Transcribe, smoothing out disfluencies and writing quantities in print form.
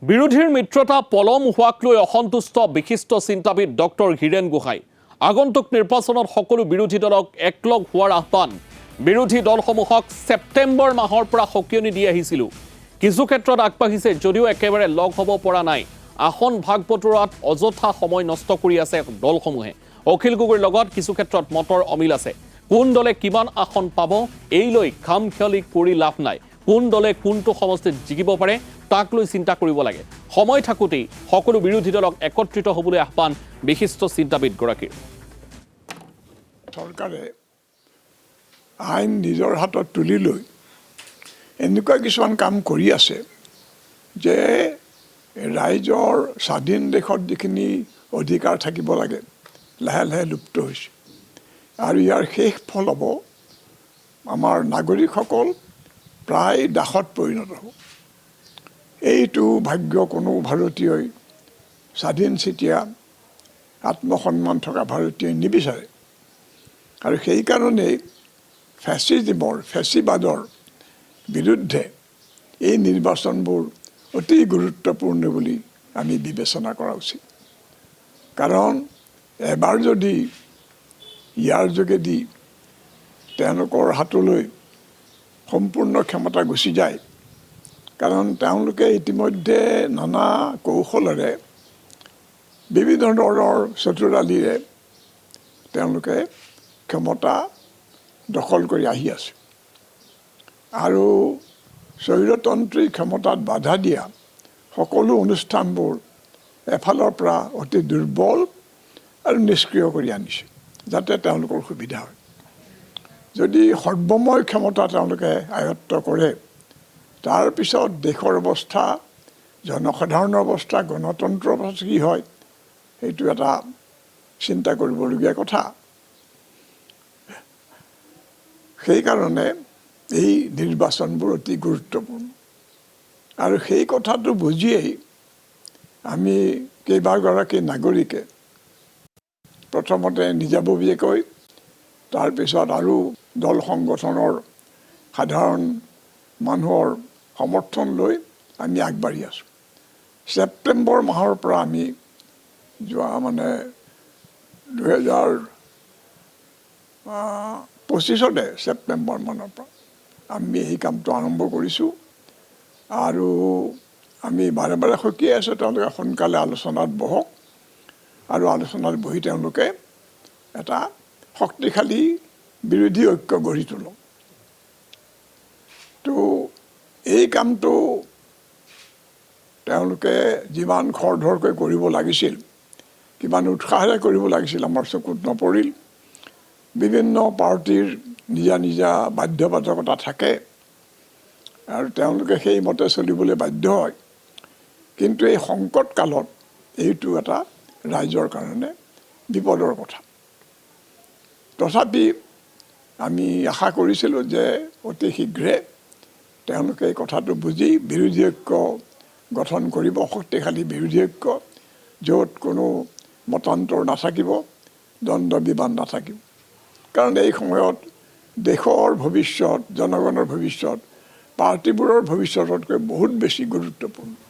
বিৰোধীৰ মিত্ৰতা পলম হোৱাক লৈ অসন্তুষ্ট বিশিষ্ট চিন্তাবিদ ডক্টৰ হীৰেন গোহাঁই আগন্তুক নিৰ্বাচনত সকলো বিৰোধী দলক একলগ হোৱাৰ আহ্বান বিৰোধী দলসমূহক ছেপ্টেম্বৰ মাহৰ পৰা সকিয়নি দি আহিছিল কিছু ক্ষেত্ৰত আগবাঢ়িছে যদিও একেবাৰে লগ হ'ব পৰা নাই আসন ভাগ বতৰাত অযথা সময় নষ্ট কৰি আছে দলসমূহে অখিল গগৈৰ লগত কিছু ক্ষেত্ৰত মতৰ অমিল আছে কোন দলে কিমান আসন পাব এই লৈ খামখেয়ালি কৰি লাভ নাই কোন দলে কোনটো সমষ্টিত জিকিব পাৰে তাক লৈ চিন্তা কৰিব লাগে সময় থাকোতেই সকলো বিৰোধী দলক একত্ৰিত হ'বলৈ আহ্বান বিশিষ্ট চিন্তাবিদ গৰাকীৰ চৰকাৰে আইন নিজৰ হাতত তুলি লৈ এনেকুৱা কিছুমান কাম কৰি আছে যে ৰাইজৰ স্বাধীন দেশত যিখিনি অধিকাৰ থাকিব লাগে লাহে লাহে লুপ্ত হৈছে আৰু ইয়াৰ শেষ ফল হ'ব আমাৰ নাগৰিকসকল প্ৰায় দাসত পৰিণত হ'ব এইটো ভাগ্য কোনো ভাৰতীয়ই স্বাধীন চিতিয়া আত্মসন্মান থকা ভাৰতীয়ই নিবিচাৰে আৰু সেইকাৰণেই ফেচিবাদৰ বিৰুদ্ধে এই নিৰ্বাচনবোৰ অতি গুৰুত্বপূৰ্ণ বুলি আমি বিবেচনা কৰা উচিত কাৰণ এবাৰ যদি ইয়াৰ যোগেদি তেওঁলোকৰ হাতলৈ সম্পূৰ্ণ ক্ষমতা গুচি যায় কাৰণ তেওঁলোকে ইতিমধ্যে নানা কৌশলেৰে বিভিন্ন ধৰণৰ চতুৰালিৰে তেওঁলোকে ক্ষমতা দখল কৰি আহি আছে আৰু স্বৈৰতন্ত্ৰী ক্ষমতাত বাধা দিয়া সকলো অনুষ্ঠানবোৰ এফালৰ পৰা অতি দুৰ্বল আৰু নিষ্ক্ৰিয় কৰি আনিছে যাতে তেওঁলোকৰ সুবিধা হয় যদি সৰ্বময় ক্ষমতা তেওঁলোকে আয়ত্ত কৰে তাৰপিছত দেশৰ অৱস্থা জনসাধাৰণৰ অৱস্থা গণতন্ত্ৰৰ অৱস্থা কি হয় সেইটো এটা চিন্তা কৰিবলগীয়া কথা সেইকাৰণে এই নিৰ্বাচনবোৰ অতি গুৰুত্বপূৰ্ণ আৰু সেই কথাটো বুজিয়েই আমি কেইবাগৰাকী নাগৰিকে প্ৰথমতে নিজাববীয়াকৈ তাৰপিছত আৰু দল সংগঠনৰ সাধাৰণ মানুহৰ সমৰ্থন লৈ আমি আগবাঢ়ি আছোঁ ছেপ্টেম্বৰ মাহৰ পৰা আমি যোৱা 2025 ছেপ্টেম্বৰ মানৰ পৰা আমি এই কামটো আৰম্ভ কৰিছোঁ আৰু আমি বাৰে বাৰে সকীয়াই আছোঁ তেওঁলোকে সোনকালে আলোচনাত বহক আৰু আলোচনাত বহি তেওঁলোকে এটা শক্তিশালী বিৰোধী ঐক্য গঢ়ি তোলক তো এই কামটো তেওঁলোকে যিমান খৰধৰকৈ কৰিব লাগিছিল কিমান উৎসাহেৰে কৰিব লাগিছিল আমাৰ চকুত নপৰিল বিভিন্ন পাৰ্টিৰ নিজা নিজা বাধ্যবাধকতা থাকে আৰু তেওঁলোকে সেইমতে চলিবলৈ বাধ্য হয় কিন্তু এই সংকট কালত এইটো এটা ৰাইজৰ কাৰণে বিপদৰ কথা তথাপি আমি আশা কৰিছিলোঁ যে অতি শীঘ্ৰে তেওঁলোকে এই কথাটো বুজি বিৰোধী ঐক্য গঠন কৰিব শক্তিশালী বিৰোধী ঐক্য য'ত কোনো মতান্তৰ নাথাকিব দ্বন্দ্ব বিবাদ নাথাকিব কাৰণ এই সময়ত দেশৰ ভৱিষ্যত জনগণৰ ভৱিষ্যত পাৰ্টিবোৰৰ ভৱিষ্যততকৈ বহুত বেছি গুৰুত্বপূৰ্ণ